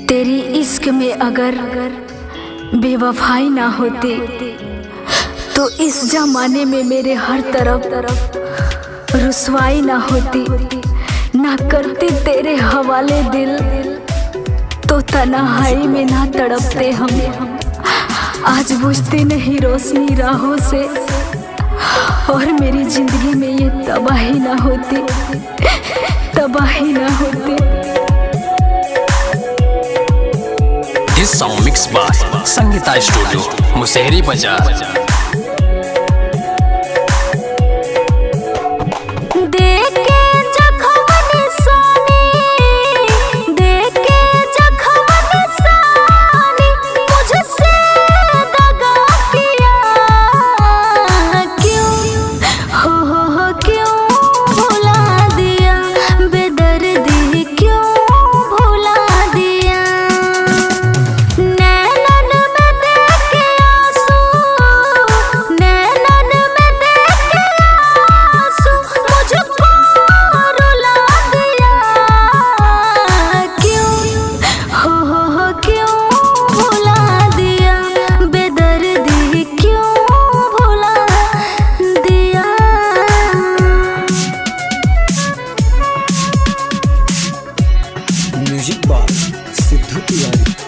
तेरी इश्क में अगर बेवफाई ना होती तो इस जमाने में मेरे हर तरफ रुसवाई ना होती। ना करती तेरे हवाले दिल तो तन्हाई में ना तड़पते हम। आज बुझती नहीं रोशनी राहों से और मेरी जिंदगी में ये तबाही ना होती, तबाही ना होती। This song mixed by Sangeeta Studio, Musehri Bazaar। Music by Sidhu Tiwari.